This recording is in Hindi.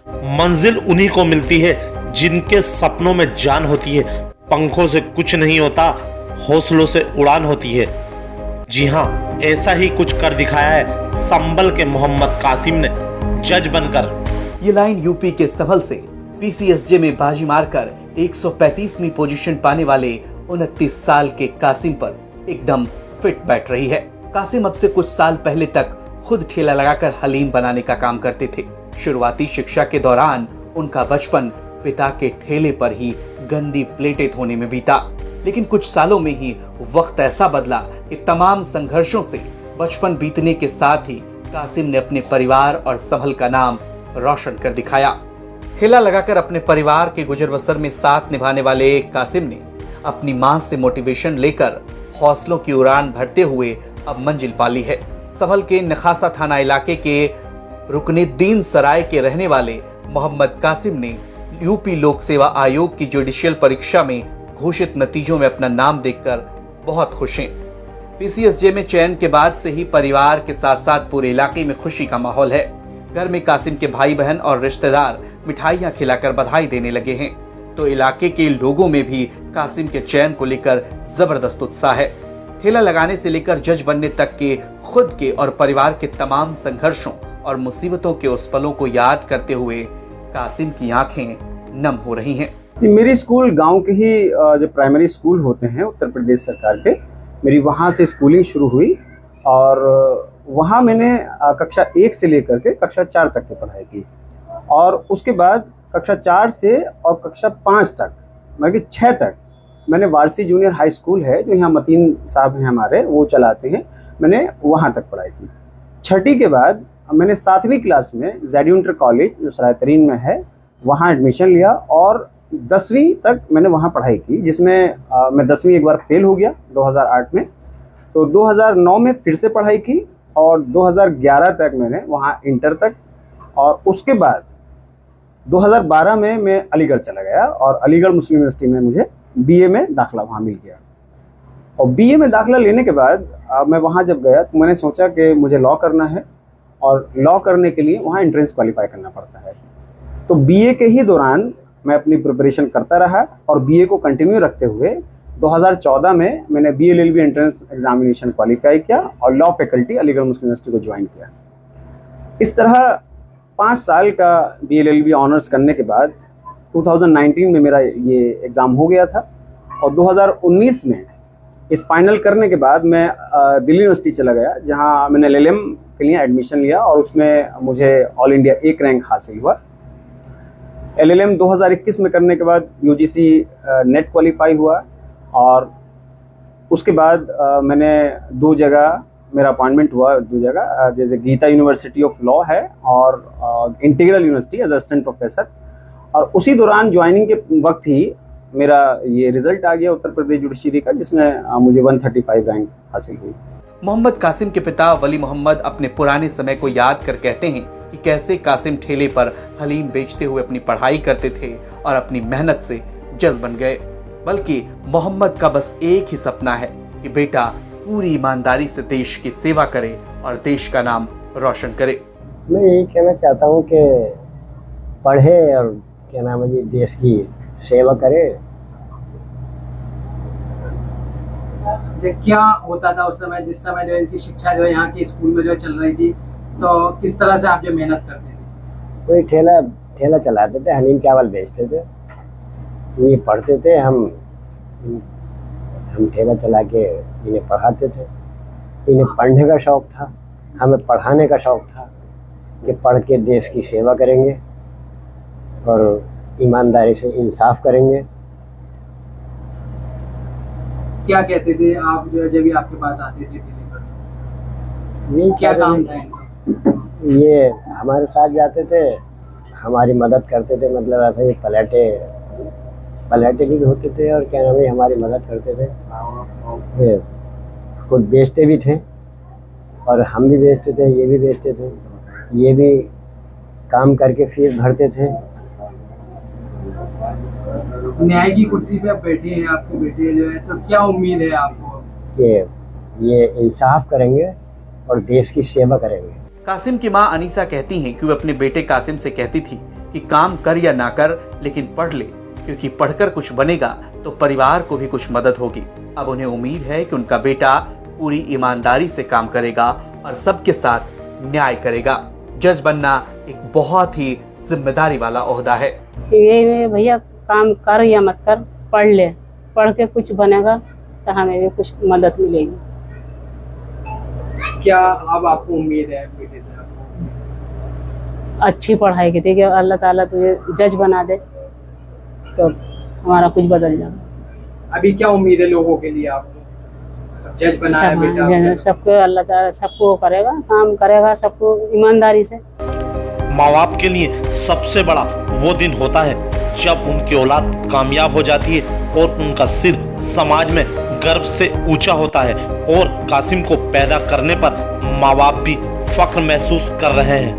मंजिल उन्हीं को मिलती है जिनके सपनों में जान होती है। पंखों से कुछ नहीं होता, हौसलों से उड़ान होती है। जी हाँ, ऐसा ही कुछ कर दिखाया है संभल के मोहम्मद कासिम ने जज बनकर। ये लाइन यूपी के संभल से पीसीएसजे में बाजी मारकर 135वीं पोजीशन पाने वाले 29 साल के कासिम पर एकदम फिट बैठ रही है। कासिम अब से कुछ साल पहले तक खुद ठेला लगाकर हलीम बनाने का काम करते थे। शुरुआती शिक्षा के दौरान उनका बचपन पिता के ठेले पर ही गंदी प्लेटें धोने में बीता, लेकिन कुछ सालों में ही वक्त ऐसा बदला कि तमाम संघर्षों से बचपन बीतने के साथ ही कासिम ने अपने परिवार और संभल का नाम रोशन कर दिखाया। ठेला लगाकर अपने परिवार के गुजर बसर में साथ निभाने वाले कासिम ने अपनी मां से मोटिवेशन लेकर हौसलों की उड़ान भरते हुए अब मंजिल पाली है। संभल के नखासा थाना इलाके के रुकनुद्दीन सराय के रहने वाले मोहम्मद कासिम ने यूपी लोक सेवा आयोग की जुडिशियल परीक्षा में घोषित नतीजों में अपना नाम देखकर बहुत खुश हैं। पीसीएसजे में चयन के बाद से ही परिवार के साथ साथ पूरे इलाके में खुशी का माहौल है। घर में कासिम के भाई बहन और रिश्तेदार मिठाइयां खिलाकर बधाई देने लगे हैं, तो इलाके के लोगों में भी कासिम के चयन को लेकर जबरदस्त उत्साह है। ठेला लगाने से लेकर जज बनने तक के खुद के और परिवार के तमाम संघर्षों और मुसीबतों के उस पलों को याद करते हुए कासिम की आंखें नम हो रही हैं। मेरी स्कूल गांव के ही जो प्राइमरी स्कूल होते हैं उत्तर प्रदेश सरकार के, मेरी वहां से स्कूलिंग शुरू हुई और वहां मैंने कक्षा 1 से लेकर के कक्षा 4 तक की पढ़ाई की और उसके बाद कक्षा 4 से और कक्षा 5 तक मतलब कि 6 तक मैंने वारसी जूनियर हाई स्कूल है जो यहाँ मतीन साहब हैं हमारे, वो चलाते हैं, मैंने वहाँ तक पढ़ाई की। 6ठी के बाद मैंने 7वीं क्लास में ज़ेड इंटर कॉलेज जो सरायतरीन में है वहाँ एडमिशन लिया और 10वीं तक मैंने वहाँ पढ़ाई की, जिसमें मैं 10वीं एक बार फेल हो गया 2008 में, तो 2009 में फिर से पढ़ाई की और 2011 तक मैंने वहाँ इंटर तक, और उसके बाद 2012 में मैं अलीगढ़ चला गया और अलीगढ़ मुस्लिम यूनिवर्सिटी में मुझे बीए में दाखिला वहाँ मिल गया। और बीए में दाखिला लेने के बाद मैं वहाँ जब गया तो मैंने सोचा कि मुझे लॉ करना है और लॉ करने के लिए वहाँ एंट्रेंस क्वालिफाई करना पड़ता है। तो बीए के ही दौरान मैं अपनी प्रिपरेशन करता रहा और बीए को कंटिन्यू रखते हुए 2014 में मैंने बीएलएलबी एंट्रेंस एग्जामिनेशन क्वालिफाई किया और लॉ फैकल्टी अलीगढ़ मुस्लिम यूनिवर्सिटी को ज्वाइन किया। इस तरह 5 साल का बीएलएलबी ऑनर्स करने के बाद 2019 में मेरा ये एग्ज़ाम हो गया था और 2019 में इस फाइनल करने के बाद मैं दिल्ली यूनिवर्सिटी चला गया, जहाँ मैंने एलएलएम के लिए एडमिशन लिया और उसमें मुझे ऑल इंडिया 1 रैंक हासिल हुआ। एलएलएम 2021 में करने के बाद यूजीसी नेट क्वालिफाई हुआ और उसके बाद मैंने 2 जगह मेरा अपॉइंटमेंट हुआ, 2 जगह, जैसे गीता यूनिवर्सिटी ऑफ लॉ है और integral university as assistant professor, और उसी दौरान ज्वाइनिंग के वक्त ही मेरा ये रिजल्ट आ गया उत्तर प्रदेश जुडिशरी का, जिसमें मुझे 135 रैंक हासिल हुई। मोहम्मद कासिम के पिता वली मोहम्मद अपने पुराने समय को याद कर कहते हैं कि कैसे कासिम ठेले पर हलीम बेचते हुए अपनी पढ़ाई करते थे और अपनी मेहनत से जज बन गए। बल्कि मोहम्मद का बस एक ही सपना है कि बेटा पूरी ईमानदारी से देश की सेवा करे और देश का नाम रोशन करे। मैं यही कहना चाहता हूँ कि पढ़े और क्या नाम है जी, देश की सेवा करे। क्या होता था उस समय, जिस समय जो इनकी शिक्षा जो यहाँ की स्कूल में जो चल रही थी, तो किस तरह से आप जो मेहनत करते थे? कोई ठेला चलाते थे, हलीम चावल बेचते थे, ये पढ़ते थे, हम ठेला चला के इन्हें पढ़ाते थे। इन्हें पढ़ने का शौक़ था, हमें पढ़ाने का शौक़ था कि पढ़ के देश की सेवा करेंगे और ईमानदारी से इंसाफ करेंगे। क्या कहते थे आप जो जब भी आपके पास आते थे ठेले पर? ये क्या काम था इनका? ये हमारे साथ जाते थे, हमारी मदद करते थे, मतलब ऐसा ही पलटे भी होते थे और क्या नाम है हमारी मदद करते थे। खुद बेचते भी थे और हम भी बेचते थे, ये भी बेचते थे, ये भी काम करके फीस भरते थे। न्याय की कुर्सी पे आप बैठे हैं, आपके बेटे जो है, तो क्या उम्मीद है आपको? कि ये इंसाफ करेंगे और देश की सेवा करेंगे। कासिम की मां अनीसा कहती हैं कि वो अपने बेटे कासिम से कहती थी कि कि काम कर या ना कर लेकिन पढ़ ले, क्योंकि पढ़कर कुछ बनेगा तो परिवार को भी कुछ मदद होगी। अब उन्हें उम्मीद है कि उनका बेटा पूरी ईमानदारी से काम करेगा और सबके साथ न्याय करेगा। जज बनना एक बहुत ही जिम्मेदारी वाला ओहदा है। ये भैया काम कर या मत कर, पढ़ ले, पढ़ के कुछ बनेगा तो हमें भी कुछ मदद मिलेगी। क्या अब आपको उम्मीद है बेटे से? अच्छी पढ़ाई की थी कि अल्लाह ताला तुझे जज बना दे तो हमारा कुछ बदल जाएगा। अभी क्या उम्मीद है लोगों के लिए आपको? जज बनाया बेटा, सबको अल्लाह ताला सबको करेगा, काम करेगा सबको ईमानदारी से। माँ बाप के लिए सबसे बड़ा वो दिन होता है जब उनकी औलाद कामयाब हो जाती है और उनका सिर समाज में गर्व से ऊंचा होता है। और कासिम को पैदा करने पर माँ बाप भी फख्र महसूस कर रहे हैं।